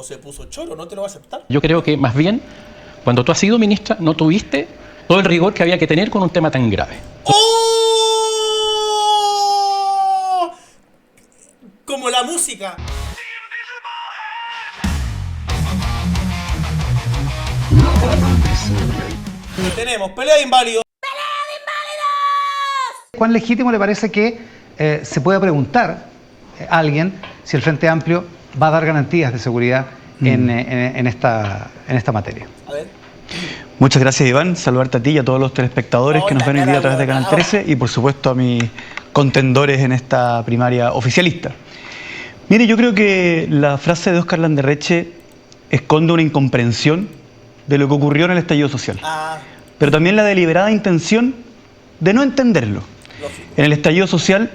se puso choro, no te lo va a aceptar. Yo creo que más bien, cuando tú has sido ministra, no tuviste todo el rigor que había que tener con un tema tan grave. ¡Oh! Como la música. Tenemos pelea de inválidos. ¿Cuán legítimo le parece que se pueda preguntar a alguien si el Frente Amplio va a dar garantías de seguridad en esta materia? A ver. Muchas gracias, Iván. Saludarte a ti y a todos los telespectadores que nos ven hoy día a través de Canal 13 y por supuesto a mis contendores en esta primaria oficialista. Mire, yo creo que la frase de Óscar Landerreche esconde una incomprensión de lo que ocurrió en el estallido social, pero también la deliberada intención de no entenderlo. En el estallido social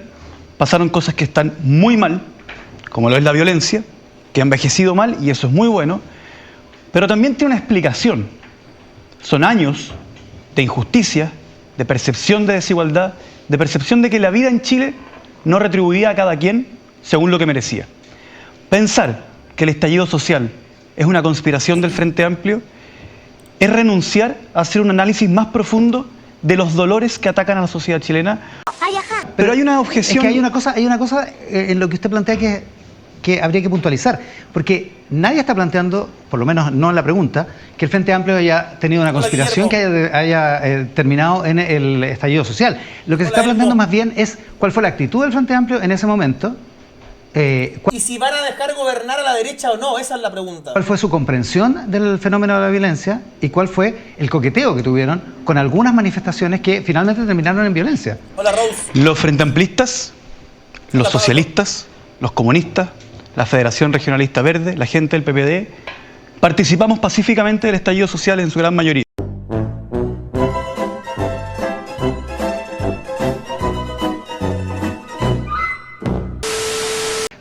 pasaron cosas que están muy mal, como lo es la violencia, que ha envejecido mal y eso es muy bueno, pero también tiene una explicación. Son años de injusticia, de percepción de desigualdad, de percepción de que la vida en Chile no retribuía a cada quien según lo que merecía. Pensar que el estallido social es una conspiración del Frente Amplio es renunciar a hacer un análisis más profundo de los dolores que atacan a la sociedad chilena. Pero hay una objeción. Es que hay una cosa en lo que usted plantea que habría que puntualizar, porque nadie está planteando, por lo menos no en la pregunta, que el Frente Amplio haya tenido una conspiración que haya terminado en el estallido social. Lo que se está planteando más bien es cuál fue la actitud del Frente Amplio en ese momento. Y si van a dejar gobernar a la derecha o no, esa es la pregunta. ¿Cuál fue su comprensión del fenómeno de la violencia y cuál fue el coqueteo que tuvieron con algunas manifestaciones que finalmente terminaron en violencia? Hola, Rose. Los Frente Amplistas, los socialistas, los comunistas, la Federación Regionalista Verde, la gente del PPD, participamos pacíficamente del estallido social en su gran mayoría.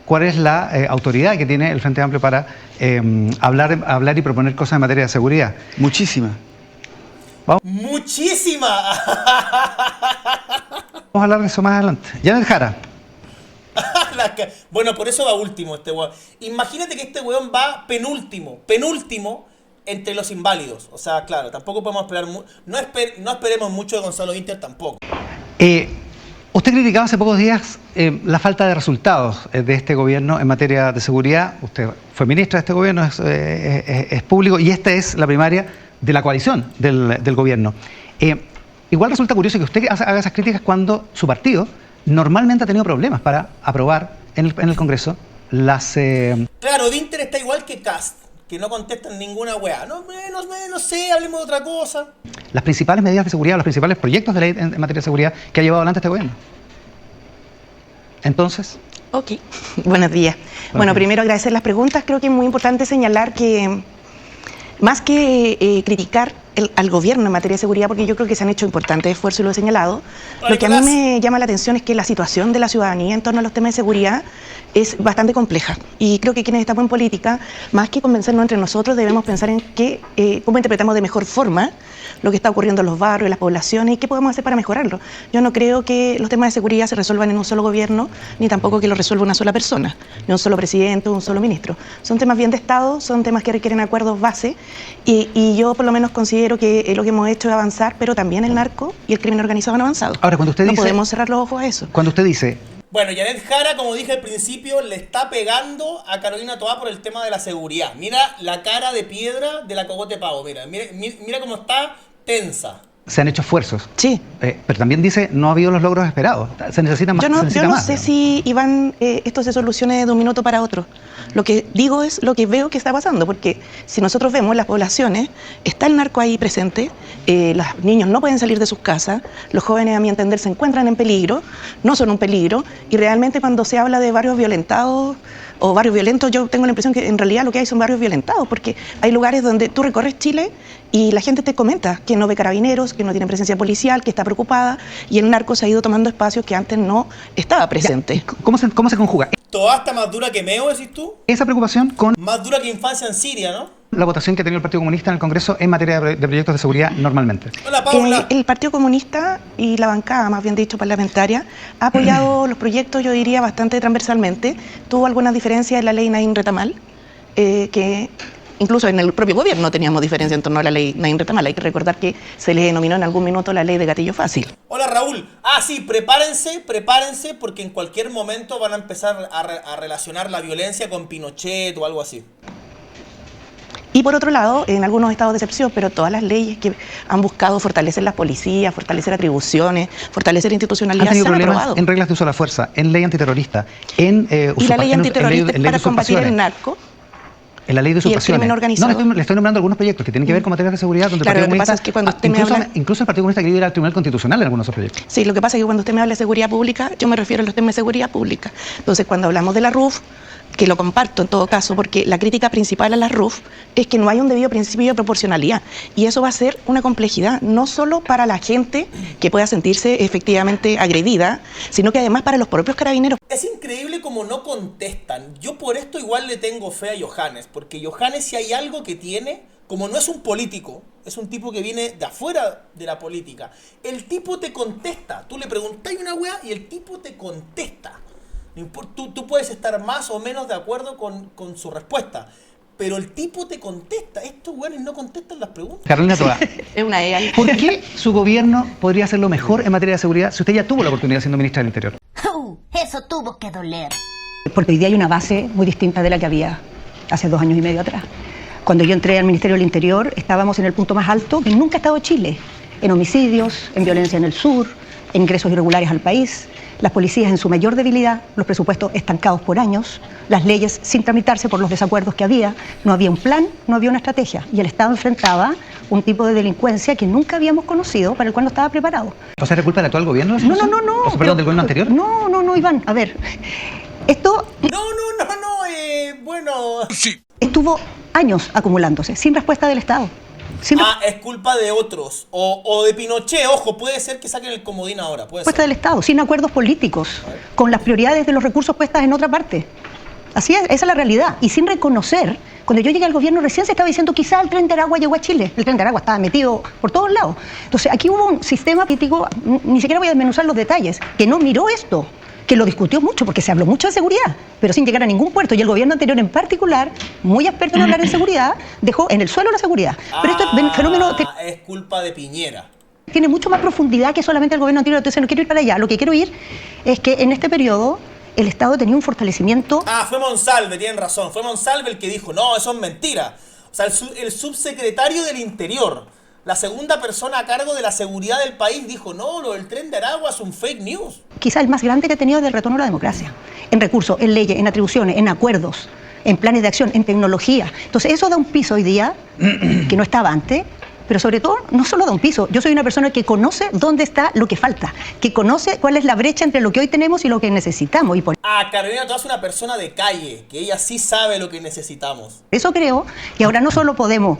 ¿Cuál es la autoridad que tiene el Frente Amplio para hablar y proponer cosas en materia de seguridad? Muchísima. ¡Muchísima! Vamos a hablar de eso más adelante. Janet Jara. Bueno, por eso va último este weón. Imagínate que este weón va penúltimo entre los inválidos. O sea, claro, tampoco podemos esperar no esperemos mucho de Gonzalo Inter tampoco. Usted criticaba hace pocos días la falta de resultados de este gobierno en materia de seguridad. Usted fue ministra de este gobierno, es público, y esta es la primaria de la coalición del gobierno. Igual resulta curioso que usted haga esas críticas cuando su partido normalmente ha tenido problemas para aprobar en el Congreso las... Claro, Dinter está igual que Kast, que no contestan ninguna weá. No sé, hablemos de otra cosa. Las principales medidas de seguridad, los principales proyectos de ley en materia de seguridad que ha llevado adelante este gobierno. Entonces... Ok, buenos días. Bueno, primero agradecer las preguntas. Creo que es muy importante señalar que más que criticar al gobierno en materia de seguridad, porque yo creo que se han hecho importantes esfuerzos y lo he señalado, lo que a mí me llama la atención es que la situación de la ciudadanía en torno a los temas de seguridad es bastante compleja. Y creo que quienes estamos en política, más que convencernos entre nosotros, debemos pensar en cómo interpretamos de mejor forma lo que está ocurriendo en los barrios, en las poblaciones y qué podemos hacer para mejorarlo. Yo no creo que los temas de seguridad se resuelvan en un solo gobierno, ni tampoco que lo resuelva una sola persona, ni un solo presidente o un solo ministro. Son temas bien de Estado, son temas que requieren acuerdos base y yo por lo menos considero que lo que hemos hecho es avanzar, pero también el narco y el crimen organizado han avanzado. Ahora, cuando usted no dice... podemos cerrar los ojos a eso. Cuando usted dice... Bueno, Janet Jara, como dije al principio, le está pegando a Carolina Toá por el tema de la seguridad. Mira la cara de piedra de la Cogote Pavo. Mira cómo está tensa. Se han hecho esfuerzos. Sí. Pero también dice, no ha habido los logros esperados. Se necesita más. Yo no sé si, Iván, esto se solucione de un minuto para otro. Lo que digo es lo que veo que está pasando, porque si nosotros vemos las poblaciones, está el narco ahí presente, los niños no pueden salir de sus casas, los jóvenes, a mi entender, se encuentran en peligro, no son un peligro, y realmente cuando se habla de barrios violentados o barrios violentos, yo tengo la impresión que en realidad lo que hay son barrios violentados, porque hay lugares donde tú recorres Chile y la gente te comenta que no ve carabineros, que no tiene presencia policial, que está preocupada, y el narco se ha ido tomando espacios que antes no estaba presente. Ya, ¿cómo se conjuga? ¿Toda está más dura que Meo, decís tú? Esa preocupación con... Más dura que infancia en Siria, ¿no? La votación que ha tenido el Partido Comunista en el Congreso en materia de proyectos de seguridad normalmente. Hola, Paula. El Partido Comunista y la bancada, más bien dicho, parlamentaria, ha apoyado los proyectos, yo diría, bastante transversalmente. Tuvo algunas diferencias en la ley Naín Retamal, que incluso en el propio gobierno teníamos diferencia en torno a la ley Nain Retamal. Hay que recordar que se le denominó en algún minuto la ley de gatillo fácil. Hola Raúl. Sí, prepárense, porque en cualquier momento van a empezar a relacionar la violencia con Pinochet o algo así. Y por otro lado, en algunos estados de excepción, pero todas las leyes que han buscado fortalecer las policías, fortalecer atribuciones, fortalecer institucionalidad, han tenido se han problemas aprobado. en reglas de uso de la fuerza, en ley antiterrorista, en Y la ley antiterrorista es para combatir el narco. En la ley de usurpaciones. Y el crimen organizado. No, le estoy nombrando algunos proyectos que tienen que ver con materias de seguridad. Donde Claro, el lo que Partido pasa es que cuando usted me incluso, habla... incluso el Partido Comunista quiere ir al Tribunal Constitucional en algunos de esos proyectos. Sí, lo que pasa es que cuando usted me habla de seguridad pública, yo me refiero a los temas de seguridad pública. Entonces, cuando hablamos de la RUF, que lo comparto en todo caso, porque la crítica principal a la RUF es que no hay un debido principio de proporcionalidad. Y eso va a ser una complejidad, no solo para la gente que pueda sentirse efectivamente agredida, sino que además para los propios carabineros. Es increíble como no contestan. Yo por esto igual le tengo fe a Johannes, porque Johannes, si hay algo que tiene, como no es un político, es un tipo que viene de afuera de la política, el tipo te contesta. Tú le preguntás una weá y el tipo te contesta. No importa, tú puedes estar más o menos de acuerdo con su respuesta, pero el tipo te contesta. Estos güeyes no contestan las preguntas. Carolina Toá, Es una EA. ¿por qué su gobierno podría hacerlo mejor en materia de seguridad si usted ya tuvo la oportunidad siendo ministra del Interior? Eso tuvo que doler. Porque hoy día hay una base muy distinta de la que había hace 2 años y medio atrás. Cuando yo entré al Ministerio del Interior, estábamos en el punto más alto que nunca ha estado Chile, en homicidios, en violencia en el sur, en ingresos irregulares al país, las policías en su mayor debilidad, los presupuestos estancados por años, las leyes sin tramitarse por los desacuerdos que había, no había un plan, no había una estrategia, y el Estado enfrentaba un tipo de delincuencia que nunca habíamos conocido, para el cual no estaba preparado. ¿O sea, era culpa del actual gobierno? No. ¿O sea, perdón, del gobierno anterior? No, Iván, a ver, esto Bueno. Sí. estuvo años acumulándose, sin respuesta del Estado. Es culpa de otros. O de Pinochet, ojo, puede ser que saquen el comodín ahora. Puede Respuesta ser. del Estado, sin acuerdos políticos, con las prioridades de los recursos puestas en otra parte. Así es, esa es la realidad. Y sin reconocer, cuando yo llegué al gobierno recién se estaba diciendo quizá el Tren de Aragua llegó a Chile. El Tren de Aragua estaba metido por todos lados. Entonces aquí hubo un sistema político, ni siquiera voy a desmenuzar los detalles, que no miró esto, que lo discutió mucho, porque se habló mucho de seguridad, pero sin llegar a ningún puerto. Y el gobierno anterior en particular, muy experto en hablar en seguridad, dejó en el suelo la seguridad. Pero este fenómeno Es culpa de Piñera. tiene mucho más profundidad que solamente el gobierno anterior. Entonces no quiero ir para allá. Lo que quiero ir es que en este periodo el Estado tenía un fortalecimiento. Fue Monsalve, tienen razón. Fue Monsalve el que dijo, no, eso es mentira. O sea, el subsecretario del Interior, la segunda persona a cargo de la seguridad del país, dijo, no, lo del Tren de Aragua es un fake news. Quizá el más grande que ha tenido desde el retorno a la democracia. En recursos, en leyes, en atribuciones, en acuerdos, en planes de acción, en tecnología. Entonces eso da un piso hoy día que no estaba antes. Pero sobre todo, no solo da un piso. Yo soy una persona que conoce dónde está lo que falta, que conoce cuál es la brecha entre lo que hoy tenemos y lo que necesitamos. Y por Carolina Toá es una persona de calle, que ella sí sabe lo que necesitamos. eso creo que ahora no solo podemos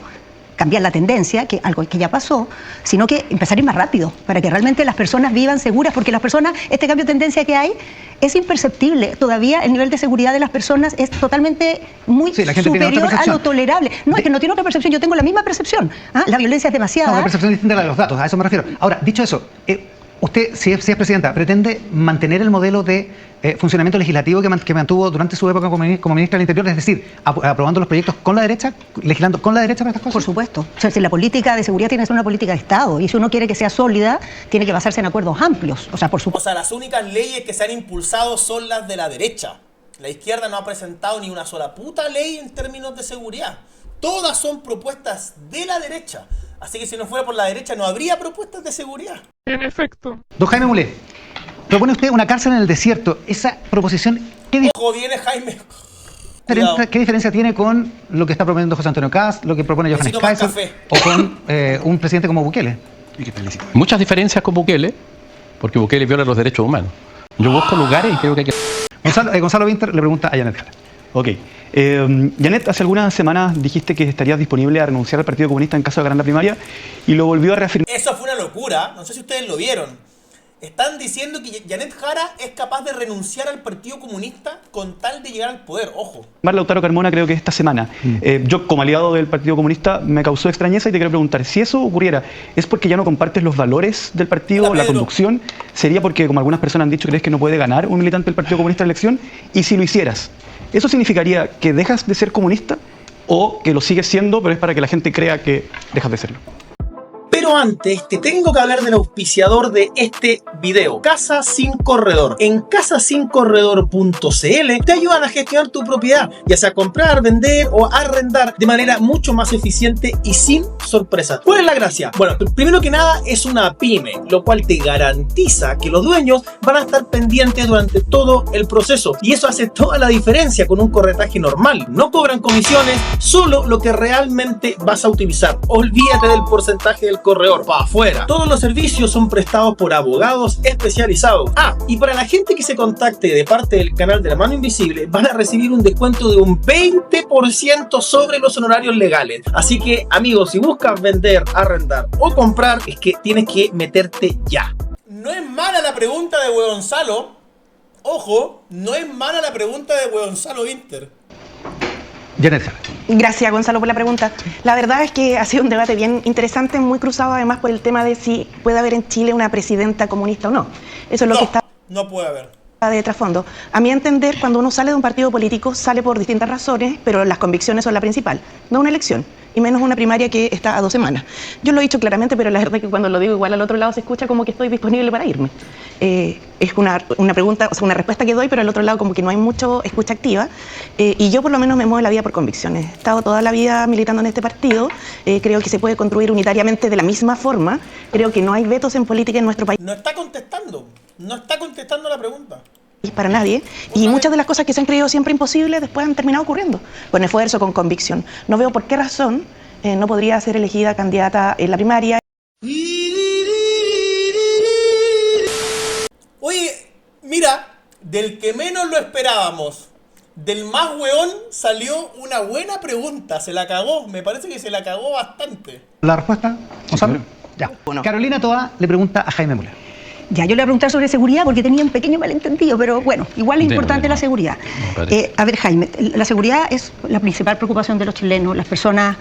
cambiar la tendencia, que algo que ya pasó, sino que empezar a ir más rápido, para que realmente las personas vivan seguras, porque las personas, este cambio de tendencia que hay, es imperceptible. Todavía el nivel de seguridad de las personas es totalmente muy superior a lo tolerable. No, es que no tiene otra percepción, yo tengo la misma percepción. La violencia es demasiada. No, la percepción es distinta a la de los datos, a eso me refiero. Ahora, dicho eso, usted, si es presidenta, ¿pretende mantener el modelo de funcionamiento legislativo que mantuvo durante su época como ministra del Interior? Es decir, aprobando los proyectos con la derecha, legislando con la derecha para estas cosas. Por supuesto. O sea, si la política de seguridad tiene que ser una política de Estado, y si uno quiere que sea sólida, tiene que basarse en acuerdos amplios. O sea, por supuesto. O sea, las únicas leyes que se han impulsado son las de la derecha. La izquierda no ha presentado ni una sola puta ley en términos de seguridad. Todas son propuestas de la derecha. Así que si no fuera por la derecha no habría propuestas de seguridad. En efecto. Don Jaime Mulet, propone usted una cárcel en el desierto. Esa proposición, Ojo, viene Jaime. ¿qué diferencia tiene con lo que está proponiendo José Antonio Cast, lo que propone Johannes Necesito más Kaiser, café. o con un presidente como Bukele? Muchas diferencias con Bukele, porque Bukele viola los derechos humanos. Yo busco lugares y creo que hay que... Gonzalo Winter le pregunta a Janet Jara. Ok. Janet, hace algunas semanas dijiste que estarías disponible a renunciar al Partido Comunista en caso de ganar la primaria y lo volvió a reafirmar. Eso fue una locura, no sé si ustedes lo vieron. Están diciendo que Janet Jara es capaz de renunciar al Partido Comunista con tal de llegar al poder, ojo. Lautaro Carmona, creo que esta semana. Yo, como aliado del Partido Comunista, me causó extrañeza y te quiero preguntar, si eso ocurriera, ¿es porque ya no compartes los valores del partido, Hola, la conducción? ¿Sería porque, como algunas personas han dicho, crees que no puede ganar un militante del Partido Comunista en la elección? Y si lo hicieras, ¿Eso significaría que dejas de ser comunista o que lo sigues siendo, pero es para que la gente crea que dejas de serlo? Pero antes te tengo que hablar del auspiciador de este video, Casa Sin Corredor. En casasincorredor.cl te ayudan a gestionar tu propiedad, ya sea comprar, vender o arrendar de manera mucho más eficiente y sin sorpresas. ¿Cuál es la gracia? Bueno, primero que nada es una pyme, lo cual te garantiza que los dueños van a estar pendientes durante todo el proceso. Y eso hace toda la diferencia con un corretaje normal. No cobran comisiones, solo lo que realmente vas a utilizar. Olvídate del porcentaje del corredor para afuera. Todos los servicios son prestados por abogados especializados. Y para la gente que se contacte de parte del canal de La Mano Invisible, van a recibir un descuento de un 20% sobre los honorarios legales. Así que, amigos, si buscas vender, arrendar o comprar, es que tienes que meterte ya. No es mala la pregunta de Gonzalo. Ojo, no es mala la pregunta de Gonzalo Inter. Janet. Gracias, Gonzalo, por la pregunta. La verdad es que ha sido un debate bien interesante, muy cruzado además por el tema de si puede haber en Chile una presidenta comunista o no. Eso es lo que está... No puede haber. De trasfondo. A mi entender, cuando uno sale de un partido político, sale por distintas razones, pero las convicciones son la principal, no una elección, y menos una primaria que está a 2 semanas. Yo lo he dicho claramente, pero la verdad es que cuando lo digo igual al otro lado se escucha como que estoy disponible para irme. Es una pregunta, o sea, una respuesta que doy, pero al otro lado como que no hay mucho escucha activa, y yo por lo menos me muevo en la vida por convicciones. He estado toda la vida militando en este partido, creo que se puede construir unitariamente de la misma forma, creo que no hay vetos en política en nuestro país. No está contestando la pregunta. Para nadie, y muchas de las cosas que se han creído siempre imposibles después han terminado ocurriendo, con esfuerzo, con convicción. No veo por qué razón no podría ser elegida candidata en la primaria. Oye, mira, del que menos lo esperábamos, del más weón salió una buena pregunta, se la cagó, me parece que se la cagó bastante. ¿La respuesta, Gonzalo? Ya. Bueno. Carolina Toa le pregunta a Jaime Müller. Ya, yo le voy a preguntar sobre seguridad porque tenía un pequeño malentendido, pero bueno, igual es importante la seguridad. A ver, Jaime, la seguridad es la principal preocupación de los chilenos. Las personas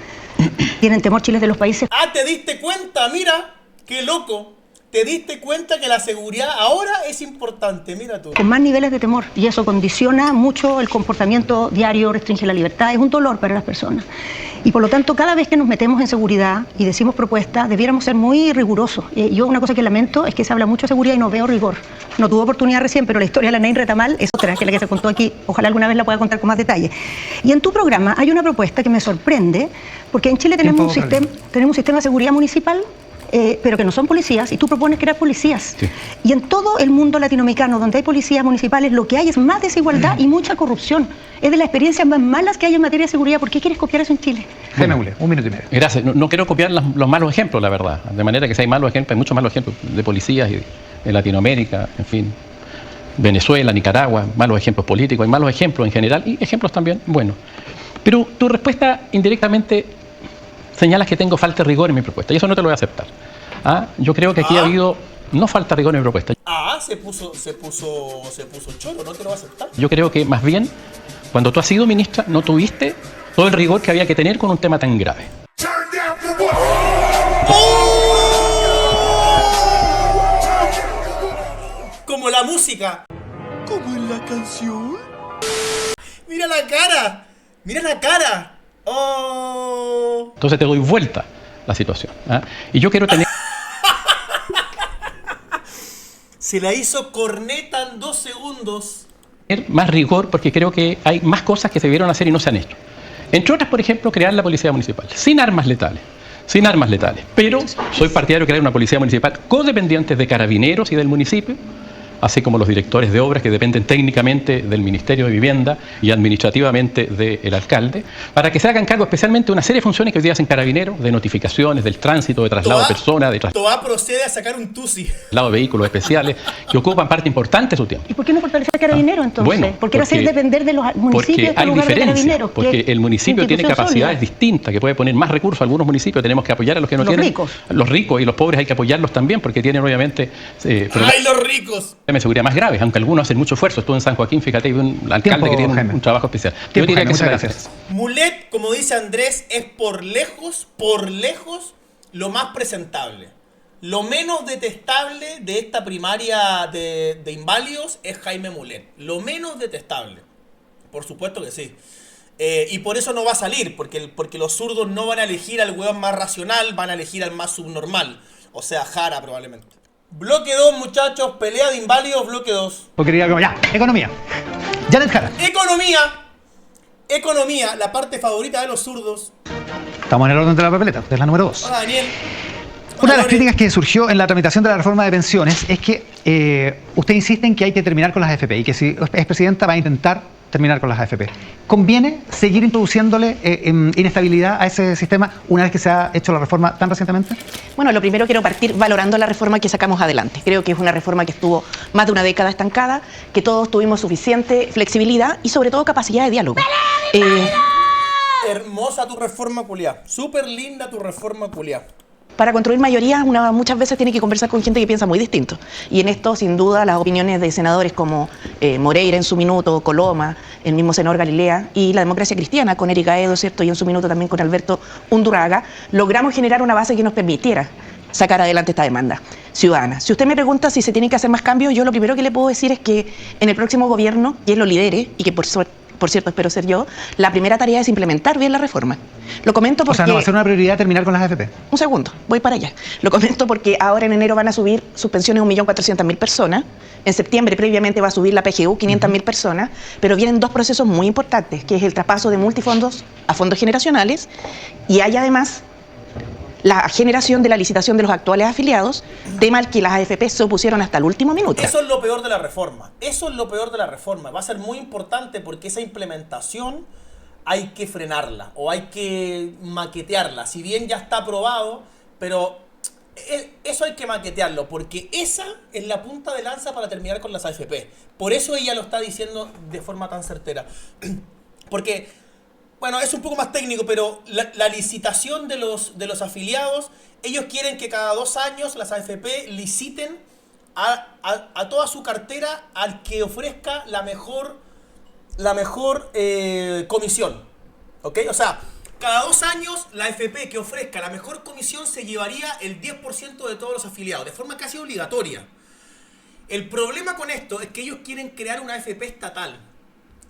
tienen temor, Chile es de los países... ¿Te diste cuenta? Mira, qué loco. ¿Te diste cuenta que la seguridad ahora es importante? Mira tú. Con más niveles de temor, y eso condiciona mucho el comportamiento diario, restringe la libertad, es un dolor para las personas. Y por lo tanto, cada vez que nos metemos en seguridad y decimos propuestas, debiéramos ser muy rigurosos. Yo una cosa que lamento es que se habla mucho de seguridad y no veo rigor. No tuve oportunidad recién, pero la historia de la Nein Retamal es otra, que es la que se contó aquí. Ojalá alguna vez la pueda contar con más detalle. Y en tu programa hay una propuesta que me sorprende, porque en Chile tenemos un sistema de seguridad municipal, pero que no son policías, y tú propones crear policías. Sí. Y en todo el mundo latinoamericano donde hay policías municipales, lo que hay es más desigualdad y mucha corrupción. Es de las experiencias más malas que hay en materia de seguridad. ¿Por qué quieres copiar eso en Chile? Jaime Müller, 1 minuto y medio. Gracias. No quiero copiar los malos ejemplos, la verdad. De manera que si hay malos ejemplos, hay muchos malos ejemplos de policías en Latinoamérica, en fin, Venezuela, Nicaragua, malos ejemplos políticos, hay malos ejemplos en general y ejemplos también buenos. Pero tu respuesta indirectamente señalas que tengo falta de rigor en mi propuesta, y eso no te lo voy a aceptar. Yo creo que aquí ha habido no falta de rigor en mi propuesta. Se puso choro, no te lo voy a aceptar. Yo creo que más bien, cuando tú has sido ministra, no tuviste todo el rigor que había que tener con un tema tan grave. Como la música. Como en la canción. Mira la cara. Mira la cara. Oh. Entonces te doy vuelta la situación. Y yo quiero tener... Se la hizo corneta en 2 segundos. Más rigor, porque creo que hay más cosas que se debieron hacer y no se han hecho. Entre otras, por ejemplo, crear la policía municipal, sin armas letales. Pero soy partidario de crear una policía municipal con dependientes de carabineros y del municipio, así como los directores de obras que dependen técnicamente del Ministerio de Vivienda y administrativamente del alcalde, para que se hagan cargo especialmente de una serie de funciones que hoy día hacen carabineros, de notificaciones, del tránsito, de traslado de personas, Toa procede a sacar un tusi. Traslado de vehículos especiales, que ocupan parte importante de su tiempo. ¿Y por qué no fortalecer carabineros entonces? Bueno, ¿Por qué no hacer depender de los municipios porque hay diferencias, porque el municipio tiene capacidades distintas, que puede poner más recursos. Algunos municipios tenemos que apoyar a los que no tienen. Ricos. Los ricos y los pobres hay que apoyarlos también, porque tienen obviamente... ¡Ay, los ricos! De seguridad más graves, aunque algunos hacen mucho esfuerzo. Estuve en San Joaquín, fíjate, y un alcalde que tiene un trabajo especial. Yo diría que gracias. Mulet, como dice Andrés, es por lejos, lo más presentable. Lo menos detestable de esta primaria de inválidos es Jaime Mulet. Lo menos detestable. Por supuesto que sí. Y por eso no va a salir, porque los zurdos no van a elegir al weón más racional, van a elegir al más subnormal. O sea, Jara probablemente. Bloque 2, muchachos, pelea de inválidos, bloque 2. O quería como ya, economía. Janet Jara. Economía, la parte favorita de los zurdos. Estamos en el orden de la papeleta, es la número 2. Hola, Daniel. Una de las críticas que surgió en la tramitación de la reforma de pensiones es que usted insiste en que hay que terminar con las AFP y que si es presidenta va a intentar terminar con las AFP. ¿Conviene seguir introduciéndole inestabilidad a ese sistema una vez que se ha hecho la reforma tan recientemente? Bueno, lo primero quiero partir valorando la reforma que sacamos adelante. Creo que es una reforma que estuvo más de una década estancada, que todos tuvimos suficiente flexibilidad y sobre todo capacidad de diálogo. Hermosa tu reforma, culiá. Súper linda tu reforma, culiá. Para construir mayorías, una muchas veces tiene que conversar con gente que piensa muy distinto. Y en esto, sin duda, las opiniones de senadores como Moreira en su minuto, Coloma, el mismo senador Galilea, y la democracia cristiana con Erika Edo, ¿cierto? Y en su minuto también con Alberto Undurraga, logramos generar una base que nos permitiera sacar adelante esta demanda ciudadana. Si usted me pregunta si se tienen que hacer más cambios, yo lo primero que le puedo decir es que en el próximo gobierno, quien lo lidere, y que por cierto espero ser yo, la primera tarea es implementar bien la reforma. Lo comento porque... O sea, ¿no va a ser una prioridad terminar con las AFP? Un segundo, voy para allá. Lo comento porque ahora en enero van a subir sus pensiones 1.400.000 personas. En septiembre previamente va a subir la PGU 500.000 personas, pero vienen dos procesos muy importantes, que es el traspaso de multifondos a fondos generacionales y hay además la generación de la licitación de los actuales afiliados, tema al que las AFP se opusieron hasta el último minuto. Eso es lo peor de la reforma. Eso es lo peor de la reforma. Va a ser muy importante porque esa implementación hay que frenarla o hay que maquetearla. Si bien ya está aprobado, pero eso hay que maquetearlo porque esa es la punta de lanza para terminar con las AFP. Por eso ella lo está diciendo de forma tan certera. Porque... bueno, es un poco más técnico, pero la licitación de los afiliados, ellos quieren que cada 2 años las AFP liciten a toda su cartera al que ofrezca la mejor comisión. ¿Ok? O sea, cada 2 años la AFP que ofrezca la mejor comisión se llevaría el 10% de todos los afiliados, de forma casi obligatoria. El problema con esto es que ellos quieren crear una AFP estatal.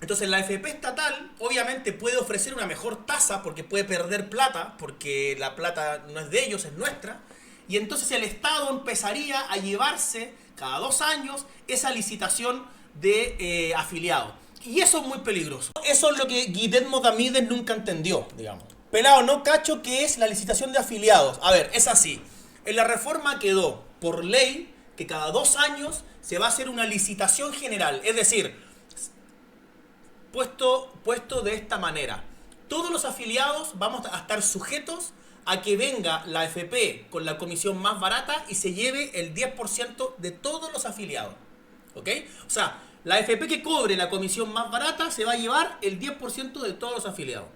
Entonces la AFP estatal obviamente puede ofrecer una mejor tasa porque puede perder plata, porque la plata no es de ellos, es nuestra. Y entonces el Estado empezaría a llevarse cada 2 años esa licitación de afiliados. Y eso es muy peligroso. Eso es lo que Guillermo Damídez nunca entendió, digamos. Pelado, no cacho qué es la licitación de afiliados. A ver, es así. En la reforma quedó por ley que cada 2 años se va a hacer una licitación general. Es decir... Puesto de esta manera. Todos los afiliados vamos a estar sujetos a que venga la AFP con la comisión más barata y se lleve el 10% de todos los afiliados. ¿Ok? O sea, la AFP que cobre la comisión más barata se va a llevar el 10% de todos los afiliados.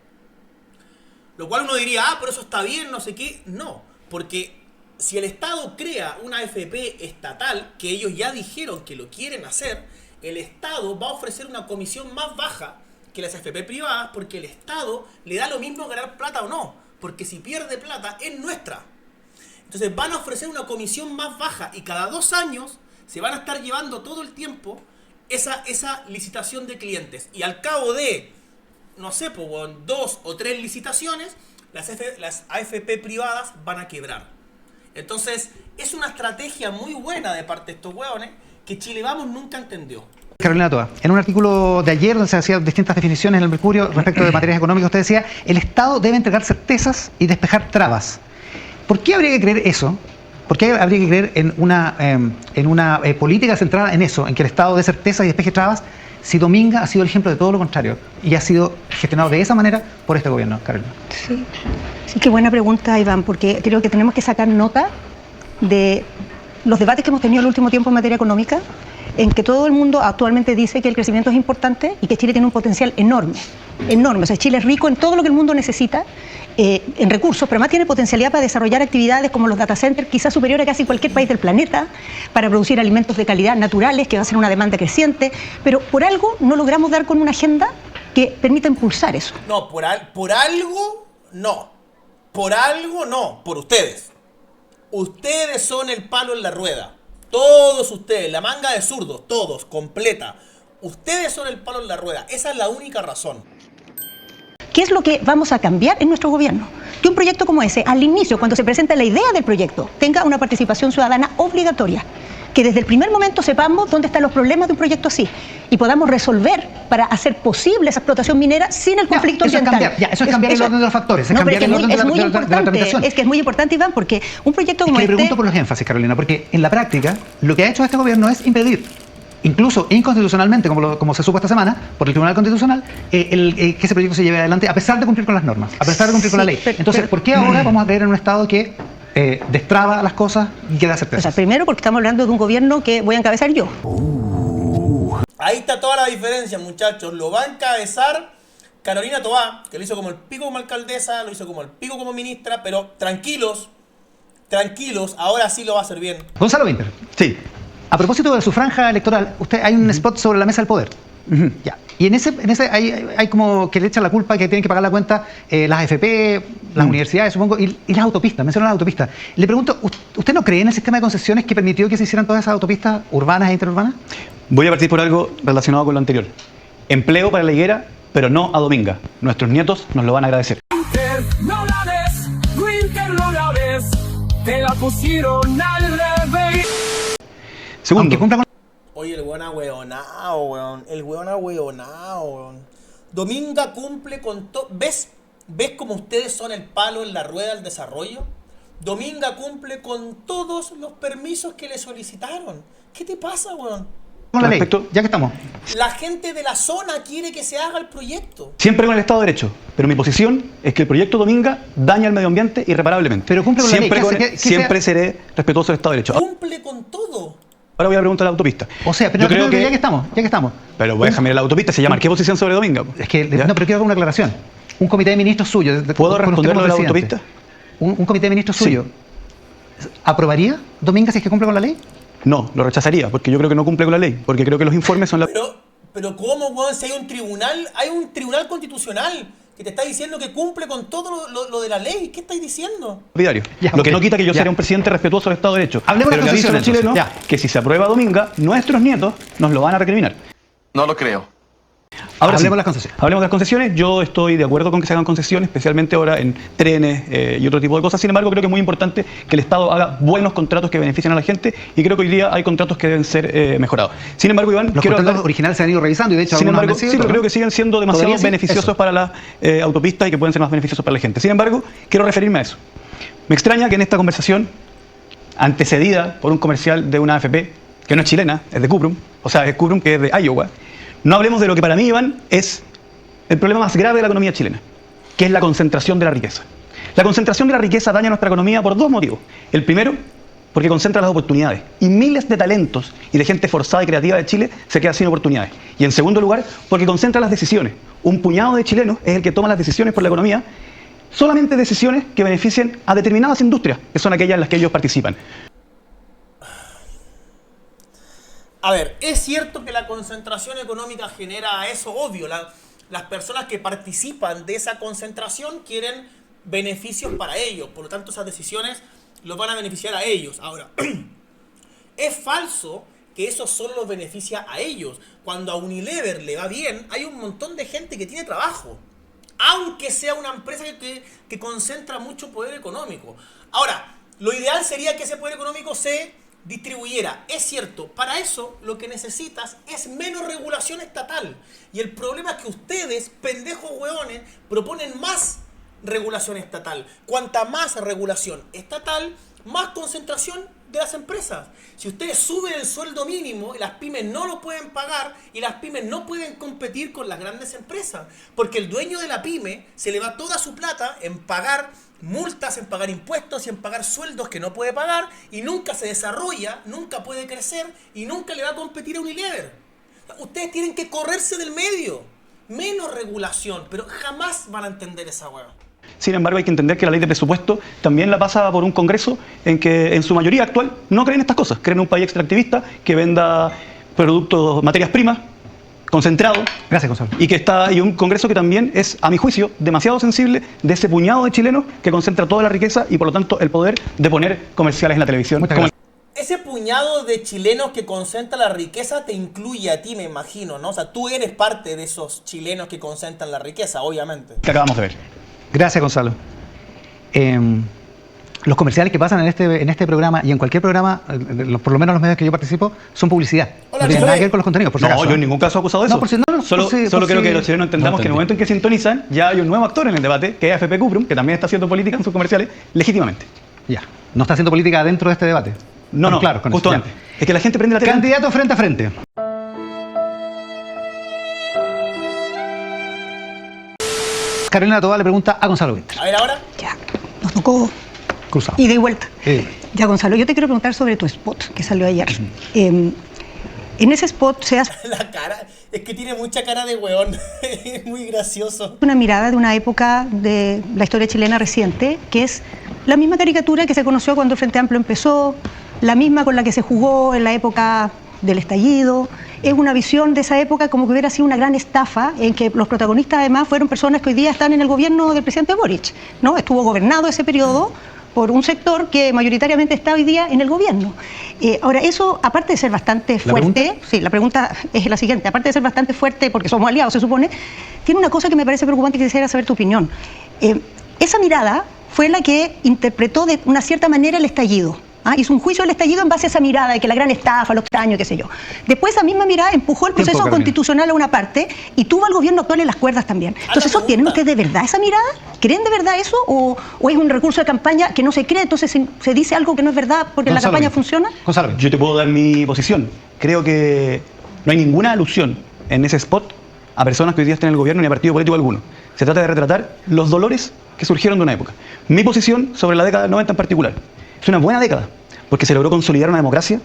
Lo cual uno diría, pero eso está bien, no sé qué. No, porque si el Estado crea una AFP estatal, que ellos ya dijeron que lo quieren hacer, el Estado va a ofrecer una comisión más baja que las AFP privadas porque el Estado le da lo mismo ganar plata o no, porque si pierde plata es nuestra. Entonces van a ofrecer una comisión más baja y cada 2 años se van a estar llevando todo el tiempo esa licitación de clientes. Y al cabo de, no sé, 2 o 3 licitaciones, las AFP privadas van a quebrar. Entonces es una estrategia muy buena de parte de estos hueones que Chile Vamos nunca entendió. Carolina Toa, en un artículo de ayer donde se hacían distintas definiciones en el Mercurio respecto de materias económicas, usted decía, el Estado debe entregar certezas y despejar trabas. ¿Por qué habría que creer eso? ¿Por qué habría que creer en una política centrada en eso, en que el Estado dé certezas y despeje trabas, si Dominga ha sido el ejemplo de todo lo contrario y ha sido gestionado de esa manera por este gobierno, Carolina? Sí, qué buena pregunta, Iván, porque creo que tenemos que sacar nota de los debates que hemos tenido el último tiempo en materia económica, en que todo el mundo actualmente dice que el crecimiento es importante y que Chile tiene un potencial enorme, enorme. O sea, Chile es rico en todo lo que el mundo necesita, en recursos, pero además tiene potencialidad para desarrollar actividades como los data centers, quizás superiores a casi cualquier país del planeta, para producir alimentos de calidad naturales, que va a ser una demanda creciente, pero por algo no logramos dar con una agenda que permita impulsar eso. No, por algo no. Por algo no, por ustedes. Ustedes son el palo en la rueda. Todos ustedes, la manga de zurdos, todos, completa. Ustedes son el palo en la rueda. Esa es la única razón. ¿Qué es lo que vamos a cambiar en nuestro gobierno? Que un proyecto como ese, al inicio, cuando se presenta la idea del proyecto, tenga una participación ciudadana obligatoria. Que desde el primer momento sepamos dónde están los problemas de un proyecto así y podamos resolver para hacer posible esa explotación minera sin el conflicto ambiental. Eso es cambiar el orden de los factores, es cambiar el orden de la tramitación. Es que es muy importante, Iván, porque un proyecto como Le pregunto por los énfasis, Carolina, porque en la práctica lo que ha hecho este gobierno es impedir, incluso inconstitucionalmente, como se supo esta semana, por el Tribunal Constitucional, que ese proyecto se lleve adelante a pesar de cumplir con las normas, a pesar de cumplir con la ley. Entonces, ¿por qué ahora vamos a caer en un Estado que destraba las cosas y que da certeza? O sea, primero porque estamos hablando de un gobierno que voy a encabezar yo. Ahí está toda la diferencia, muchachos. Lo va a encabezar Carolina Toá, que lo hizo como el pico como alcaldesa, lo hizo como el pico como ministra, pero tranquilos, ahora sí lo va a hacer bien. Gonzalo Winter. Sí. A propósito de su franja electoral, hay un spot sobre la mesa del poder. Ya. Y en ese hay como que le echan la culpa que tienen que pagar la cuenta las AFP, las universidades, supongo, y las autopistas, mencionan las autopistas. Le pregunto, ¿usted no cree en el sistema de concesiones que permitió que se hicieran todas esas autopistas urbanas e interurbanas? Voy a partir por algo relacionado con lo anterior. Empleo para la higuera, pero no a Dominga. Nuestros nietos nos lo van a agradecer. No la ves, Winter, no la ves, te la pusieron al revés. Segundo, Oye, el weón ahueonao, weón. El weón ahueonao, weón. Dominga cumple con todo. ¿Ves cómo ustedes son el palo en la rueda del desarrollo? Dominga cumple con todos los permisos que le solicitaron. ¿Qué te pasa, weón? Con la ley, ya que estamos. La gente de la zona quiere que se haga el proyecto. siempre con el Estado de Derecho, pero mi posición es que el proyecto Dominga daña al medio ambiente irreparablemente. Pero cumple con la Siempre ley. siempre seré respetuoso del Estado de Derecho. Cumple con todo. Ahora voy a preguntar a la autopista. O sea, pero yo creo que ya que estamos. Pero voy a mirar la autopista, se llama ¿qué posición sobre Dominga? Es que, no, pero quiero hacer una aclaración. Un comité de ministros suyo. ¿Puedo responder lo de la autopista? Un comité de ministros suyo. ¿Aprobaría Dominga si es que cumple con la ley? No, lo rechazaría, porque yo creo que no cumple con la ley, porque creo que los informes son la... Pero ¿cómo, weón? Si hay un tribunal constitucional que te está diciendo que cumple con todo lo de la ley. ¿Qué estáis diciendo? Lo que no quita que yo seré un presidente respetuoso del Estado de Derecho. Hablemos pero de le aviso a los concesiones, chilenos que si se aprueba Dominga, nuestros nietos nos lo van a recriminar. No lo creo. Ahora hablemos sí, de las concesiones. Hablemos de las concesiones. Yo estoy de acuerdo con que se hagan concesiones, especialmente ahora en trenes y otro tipo de cosas. Sin embargo, creo que es muy importante que el Estado haga buenos contratos que beneficien a la gente y creo que hoy día hay contratos que deben ser mejorados. Sin embargo, Iván, los contratos originales se han ido revisando y de hecho sin algunos embargo, han vencido, sí, pero creo que siguen siendo demasiado beneficiosos eso para las autopistas y que pueden ser más beneficiosos para la gente. Sin embargo, quiero referirme a eso. Me extraña que en esta conversación, antecedida por un comercial de una AFP, que no es chilena, es de Cuprum, o sea, es Cuprum que es de Iowa, no hablemos de lo que para mí, Iván, es el problema más grave de la economía chilena, que es la concentración de la riqueza. La concentración de la riqueza daña nuestra economía por dos motivos. El primero, porque concentra las oportunidades y miles de talentos y de gente forzada y creativa de Chile se queda sin oportunidades. Y en segundo lugar, porque concentra las decisiones. Un puñado de chilenos es el que toma las decisiones por la economía, solamente decisiones que beneficien a determinadas industrias, que son aquellas en las que ellos participan. A ver, es cierto que la concentración económica genera eso, obvio. Las personas que participan de esa concentración quieren beneficios para ellos. Por lo tanto, esas decisiones los van a beneficiar a ellos. Ahora, es falso que eso solo los beneficia a ellos. Cuando a Unilever le va bien, hay un montón de gente que tiene trabajo. Aunque sea una empresa que concentra mucho poder económico. Ahora, lo ideal sería que ese poder económico se distribuyera. Es cierto, para eso lo que necesitas es menos regulación estatal. Y el problema es que ustedes, pendejos hueones, proponen más regulación estatal. Cuanta más regulación estatal, más concentración de las empresas. Si ustedes suben el sueldo mínimo, las pymes no lo pueden pagar y las pymes no pueden competir con las grandes empresas. Porque el dueño de la pyme se le va toda su plata en pagar multas, en pagar impuestos y en pagar sueldos que no puede pagar y nunca se desarrolla, nunca puede crecer y nunca le va a competir a Unilever. Ustedes tienen que correrse del medio. Menos regulación, pero jamás van a entender esa hueá. Sin embargo, hay que entender que la ley de presupuesto también la pasa por un Congreso en que en su mayoría actual no creen estas cosas. Creen un país extractivista que venda productos, materias primas, concentrado. Gracias, Gonzalo. Y un Congreso que también es, a mi juicio, demasiado sensible de ese puñado de chilenos que concentra toda la riqueza y por lo tanto el poder de poner comerciales en la televisión. ese puñado de chilenos que concentra la riqueza te incluye a ti, me imagino, ¿no? O sea, tú eres parte de esos chilenos que concentran la riqueza, obviamente. Que acabamos de ver. Gracias, Gonzalo. Los comerciales que pasan en este programa y en cualquier programa, por lo menos los medios que yo participo, son publicidad. Hola, no tiene nada que ver con los contenidos, por si acaso. No, yo en ningún caso he acusado de eso. No, por si- no, no, solo por si- solo por quiero si- que los chilenos entendamos que en el momento en que sintonizan, ya hay un nuevo actor en el debate, que es AFP Cuprum, que también está haciendo política en sus comerciales, legítimamente. Ya. No está haciendo política dentro de este debate. No, no, claro, con justo eso, antes. Es que la gente prende la tele. Candidato frente a frente. Carolina Tobar le pregunta a Gonzalo Winter. A ver, ahora. Ya, nos tocó Cruzado. ida y vuelta. Sí. Ya, Gonzalo, yo te quiero preguntar sobre tu spot que salió ayer. En ese spot se hace La cara, es que tiene mucha cara de weón. Es muy gracioso. una mirada de una época de la historia chilena reciente, que es la misma caricatura que se conoció cuando el Frente Amplio empezó, la misma con la que se jugó en la época del estallido. Es una visión de esa época como que hubiera sido una gran estafa, en que los protagonistas además fueron personas que hoy día están en el gobierno del presidente Boric, ¿no? Estuvo gobernado ese periodo por un sector que mayoritariamente está hoy día en el gobierno. Ahora, eso, aparte de ser bastante fuerte, sí, la pregunta es la siguiente, aparte de ser bastante fuerte, porque somos aliados, se supone, tiene una cosa que me parece preocupante y quisiera saber tu opinión. Esa mirada fue la que interpretó de una cierta manera el estallido. Hizo un juicio del estallido en base a esa mirada de que la gran estafa, lo extraño, qué sé yo. Después esa misma mirada empujó el proceso constitucional a una parte y tuvo al gobierno actual en las cuerdas también. Entonces, ¿sostienen ustedes de verdad esa mirada? ¿Creen de verdad eso? ¿O es un recurso de campaña que no se cree, entonces se dice algo que no es verdad porque la campaña funciona? Gonzalo. Yo te puedo dar mi posición. Creo que no hay ninguna alusión en ese spot a personas que hoy día están en el gobierno ni a partido político alguno. Se trata de retratar los dolores que surgieron de una época. Mi posición sobre la década del 90 en particular. Es una buena década, porque se logró consolidar una democracia,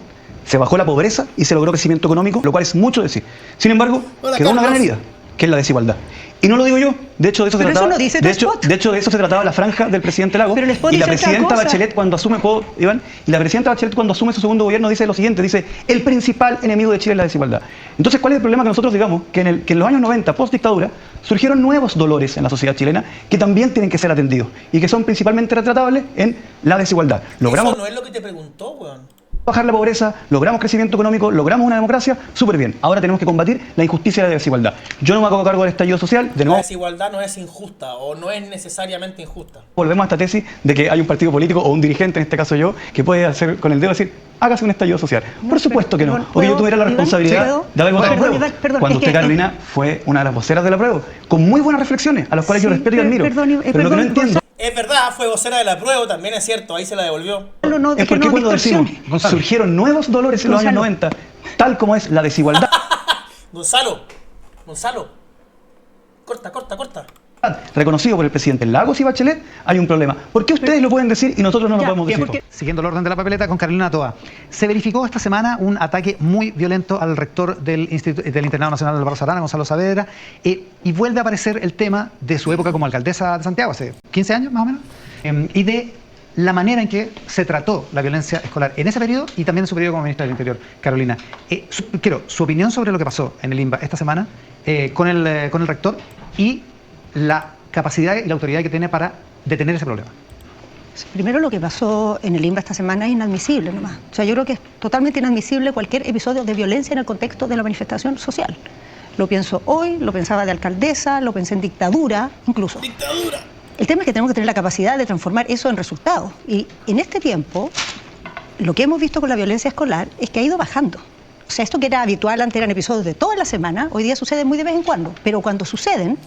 se bajó la pobreza y se logró crecimiento económico, lo cual es mucho decir. Sin embargo, quedó una gran herida, que es la desigualdad. Y no lo digo yo, de hecho de eso se Pero trataba. eso no dice tu de spot. hecho de eso se trataba la franja del presidente Lago. Pero el spot Y la dice otra presidenta cosa. Bachelet cuando asume, Iván, y la presidenta Bachelet cuando asume su segundo gobierno dice lo siguiente, dice, el principal enemigo de Chile es la desigualdad. Entonces, ¿cuál es el problema? Que nosotros digamos que en los años 90, post dictadura, surgieron nuevos dolores en la sociedad chilena que también tienen que ser atendidos y que son principalmente retratables en la desigualdad. Logramos Eso no es lo que te preguntó, weón. bajar la pobreza, logramos crecimiento económico, logramos una democracia, súper bien. Ahora tenemos que combatir la injusticia y la desigualdad. Yo no me hago cargo del estallido social, de La nuevo desigualdad no es injusta o no es necesariamente injusta. volvemos a esta tesis de que hay un partido político o un dirigente, en este caso yo, que puede hacer con el dedo decir, hágase un estallido social. Por supuesto que no. perdón, O que yo ¿puedo, tuviera la Iván? responsabilidad ¿Puedo? de haber votado Perdón, apruebo. Iván, perdón, Cuando es usted, que- Carolina, fue una de las voceras de la apruebo, con muy buenas reflexiones, a las cuales yo Sí, respeto y admiro. perdón, Pero lo que no perdón, entiendo Es verdad, fue vocera de la prueba, también es cierto, ahí se la devolvió. No, es que porque no cuando decimos distorsione. surgieron nuevos dolores en los años Gonzalo. 90, tal como es la desigualdad Gonzalo, corta. reconocido por el presidente Lagos y Bachelet, hay un problema. ¿Por qué ustedes lo pueden decir y nosotros no lo Ya, podemos decir? porque- Siguiendo el orden de la papeleta con Carolina Toa. Se verificó esta semana un ataque muy violento al rector del Internado Nacional del Barros Arana, Gonzalo Saavedra, y vuelve a aparecer el tema de su época como alcaldesa de Santiago, hace 15 años más o menos, y de la manera en que se trató la violencia escolar en ese periodo y también en su periodo como ministra del Interior. Carolina, quiero su opinión sobre lo que pasó en el INBA esta semana con el rector y la capacidad y la autoridad que tiene para detener ese problema. Primero, lo que pasó en el INBA esta semana es inadmisible nomás. O sea, yo creo que es totalmente inadmisible cualquier episodio de violencia en el contexto de la manifestación social. Lo pienso hoy, lo pensaba de alcaldesa, lo pensé en dictadura, incluso. ¡Dictadura! El tema es que tenemos que tener la capacidad de transformar eso en resultados. Y en este tiempo, lo que hemos visto con la violencia escolar es que ha ido bajando. O sea, esto que era habitual antes eran episodios de toda la semana, hoy día sucede muy de vez en cuando. Pero cuando suceden,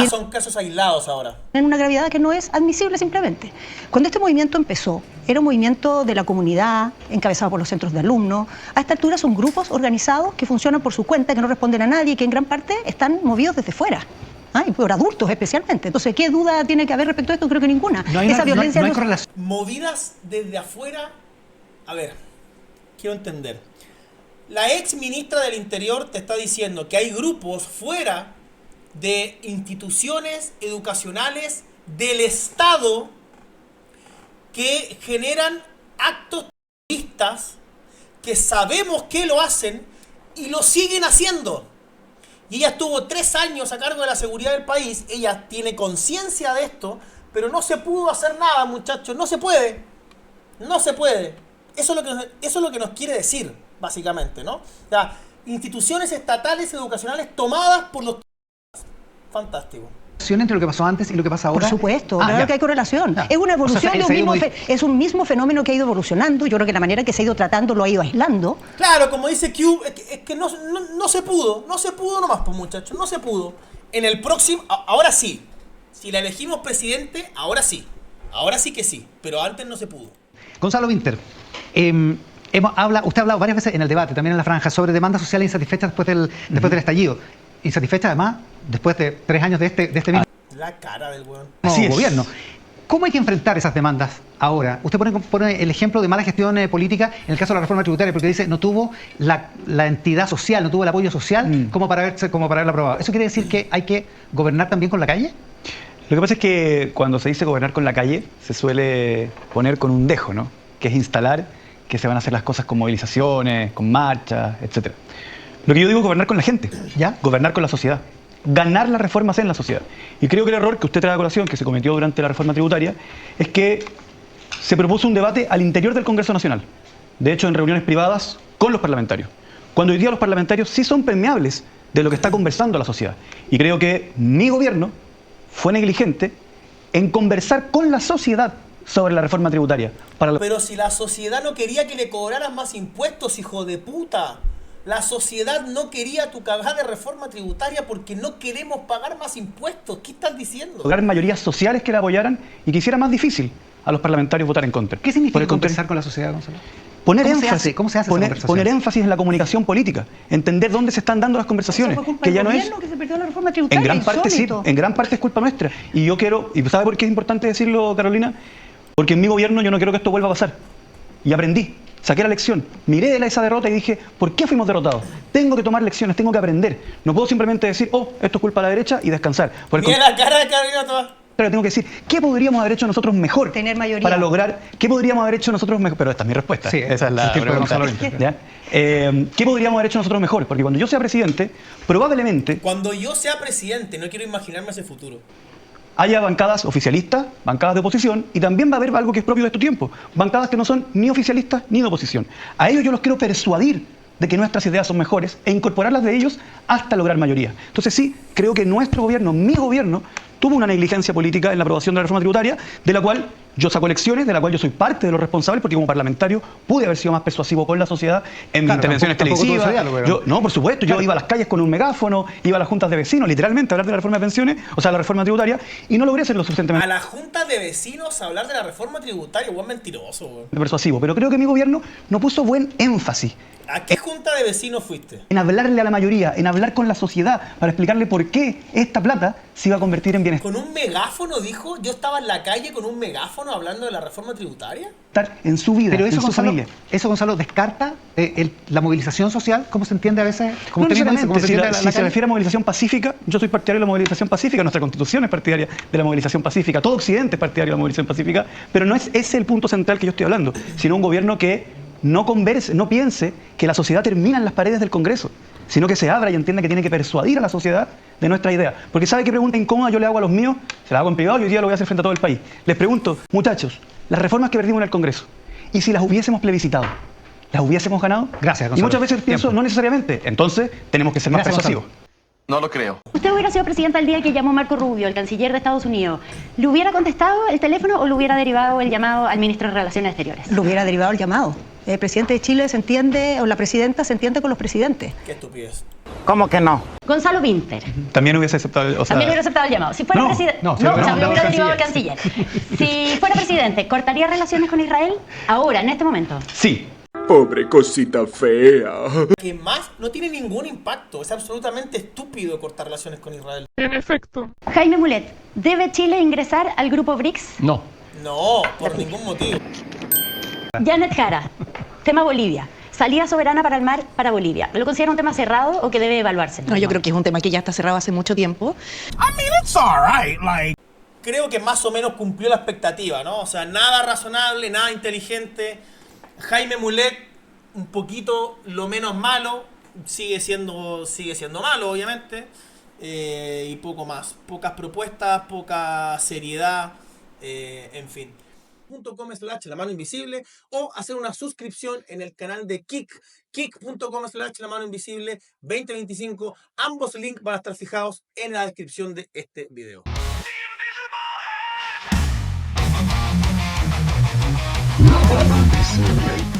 Son casos aislados ahora. en una gravedad que no es admisible simplemente. Cuando este movimiento empezó, era un movimiento de la comunidad, encabezado por los centros de alumnos. A esta altura son grupos organizados que funcionan por su cuenta, que no responden a nadie y que en gran parte están movidos desde fuera. Y por adultos especialmente. Entonces, ¿qué duda tiene que haber respecto a esto? Creo que ninguna. Esa violencia no hay no- correlación. Movidas desde afuera. A ver, quiero entender. La ex ministra del Interior te está diciendo que hay grupos fuera de instituciones educacionales del Estado que generan actos terroristas que sabemos que lo hacen y lo siguen haciendo. Y ella estuvo 3 años a cargo de la seguridad del país, ella tiene conciencia de esto, pero no se pudo hacer nada, muchachos, no se puede. Eso es lo que nos quiere decir, básicamente, ¿no? O sea, instituciones estatales educacionales tomadas por los... Fantástico. ¿Entre lo que pasó antes y lo que pasa ahora? Por supuesto, claro que hay correlación. Ya. Es una evolución O sea, es un mismo fenómeno que ha ido evolucionando. Yo creo que la manera que se ha ido tratando lo ha ido aislando. Claro, como dice Q, es que no se pudo nomás, pues muchachos, no se pudo. En el próximo, ahora sí, si la elegimos presidente, ahora sí que sí, pero antes no se pudo. Gonzalo Winter, usted ha hablado varias veces en el debate, también en la franja, sobre demandas sociales insatisfechas después del estallido. Insatisfechas además después de 3 años de este mismo La cara del weón. gobierno. ¿Cómo hay que enfrentar esas demandas ahora? Usted pone el ejemplo de mala gestión política en el caso de la reforma tributaria, porque dice no tuvo la entidad social, no tuvo el apoyo social como para haberla aprobado. ¿Eso quiere decir que hay que gobernar también con la calle? Lo que pasa es que cuando se dice gobernar con la calle, se suele poner con un dejo, ¿no? Que es instalar que se van a hacer las cosas con movilizaciones, con marchas, etc. Lo que yo digo es gobernar con la gente, ¿ya? Gobernar con la sociedad, ganar las reformas en la sociedad. Y creo que el error que usted trae a colación, que se cometió durante la reforma tributaria, es que se propuso un debate al interior del Congreso Nacional. De hecho, en reuniones privadas con los parlamentarios. Cuando hoy día los parlamentarios sí son permeables de lo que está conversando la sociedad. Y creo que mi gobierno fue negligente en conversar con la sociedad sobre la reforma tributaria. Pero si la sociedad no quería que le cobraran más impuestos, hijo de puta. La sociedad no quería tu cagada de reforma tributaria porque no queremos pagar más impuestos. ¿Qué estás diciendo? Lograr mayorías sociales que la apoyaran y que hiciera más difícil a los parlamentarios votar en contra. ¿Qué significa conversar con la sociedad, Gonzalo? ¿Cómo se hace esa conversación? Poner énfasis en la comunicación política, entender dónde se están dando las conversaciones, que ya no es... Que se perdió la reforma tributaria, en gran parte sí, insólito. en gran parte es culpa nuestra. Y yo quiero, ¿y sabe por qué es importante decirlo, Carolina? Porque en mi gobierno yo no quiero que esto vuelva a pasar. Y aprendí, saqué la lección, miré esa derrota y dije, ¿por qué fuimos derrotados? Tengo que tomar lecciones, tengo que aprender. No puedo simplemente decir, oh, esto es culpa de la derecha y descansar. Mira la cara de Carolina Toa. Pero tengo que decir, ¿qué podríamos haber hecho nosotros mejor? Tener mayoría. Para lograr, ¿qué podríamos haber hecho nosotros mejor? Pero esta es mi respuesta. Sí, esa es la pregunta. ¿Ya? ¿Qué podríamos haber hecho nosotros mejor? Porque cuando yo sea presidente, probablemente... Cuando yo sea presidente, no quiero imaginarme ese futuro. Haya bancadas oficialistas, bancadas de oposición, y también va a haber algo que es propio de estos tiempos, bancadas que no son ni oficialistas ni de oposición. A ellos yo los quiero persuadir de que nuestras ideas son mejores e incorporarlas de ellos hasta lograr mayoría. Entonces sí, creo que nuestro gobierno, mi gobierno, tuvo una negligencia política en la aprobación de la reforma tributaria, de la cual yo saco lecciones, de la cual yo soy parte de los responsables, porque como parlamentario pude haber sido más persuasivo con la sociedad en mis intervenciones televisivas. No, por supuesto, yo iba a las calles con un megáfono, iba a las juntas de vecinos, literalmente, a hablar de la reforma de pensiones, o sea, la reforma tributaria, y no logré ser lo suficientemente A la junta de vecinos a hablar de la reforma tributaria, weón, mentiroso, weón. persuasivo. Pero creo que mi gobierno no puso buen énfasis ¿A qué junta de vecinos fuiste? en hablarle a la mayoría, en hablar con la sociedad, para explicarle por qué esta plata se iba a convertir en bienestar ¿Con un megáfono, dijo? ¿Yo estaba en la calle con un megáfono hablando de la reforma tributaria? en su vida, Pero eso, en su Gonzalo, familia. eso, Gonzalo, descarta la movilización social, ¿cómo se entiende a veces? No usted mismo dice, necesariamente, ¿cómo se entiende si la se calle? refiere a movilización pacífica, yo soy partidario de la movilización pacífica, nuestra constitución es partidaria de la movilización pacífica, todo Occidente es partidario de la movilización pacífica, pero no es ese el punto central que yo estoy hablando, sino un gobierno que no converse, no piense que la sociedad termina en las paredes del Congreso, sino que se abra y entienda que tiene que persuadir a la sociedad de nuestra idea. Porque ¿sabe qué pregunta incómoda yo le hago a los míos? Se la hago en privado y hoy día lo voy a hacer frente a todo el país. Les pregunto, muchachos, las reformas que perdimos en el Congreso, ¿y si las hubiésemos plebiscitado? ¿Las hubiésemos ganado? Gracias, Gonzalo. Y muchas veces pienso, Tiempo. no necesariamente. Entonces, tenemos que ser más Gracias, persuasivos. No lo creo. ¿Usted hubiera sido presidenta el día que llamó Marco Rubio, el canciller de Estados Unidos? ¿Le hubiera contestado el teléfono o le hubiera derivado el llamado al ministro de Relaciones Exteriores? Lo hubiera derivado el llamado. El presidente de Chile se entiende, o la presidenta se entiende con los presidentes. Qué estupidez. ¿Cómo que no? Gonzalo Winter. También hubiese aceptado, o sea, También hubiera aceptado el llamado. Si fuera presidente. no, o sea, no, le hubiera no, derivado al canciller. Si fuera presidente, ¿cortaría relaciones con Israel? Ahora, en este momento. sí. Pobre cosita fea. Que más no tiene ningún impacto. Es absolutamente estúpido cortar relaciones con Israel. En efecto. Jaime Mulet, ¿debe Chile ingresar al grupo BRICS? No. No, por ningún motivo. Janet Jara, tema Bolivia. Salida soberana para el mar para Bolivia. ¿Lo considera un tema cerrado o que debe evaluarse? No, yo creo que es un tema que ya está cerrado hace mucho tiempo. Creo que más o menos cumplió la expectativa, ¿no? O sea, nada razonable, nada inteligente. Jaime Mulet, un poquito lo menos malo, sigue siendo malo, obviamente. Y poco más. Pocas propuestas, poca seriedad, en fin. patreon.com/La Mano Invisible o hacer una suscripción en el canal de Kik, kik.com/La Mano Invisible 2025. Ambos links van a estar fijados en la descripción de este video. La Mano Invisible.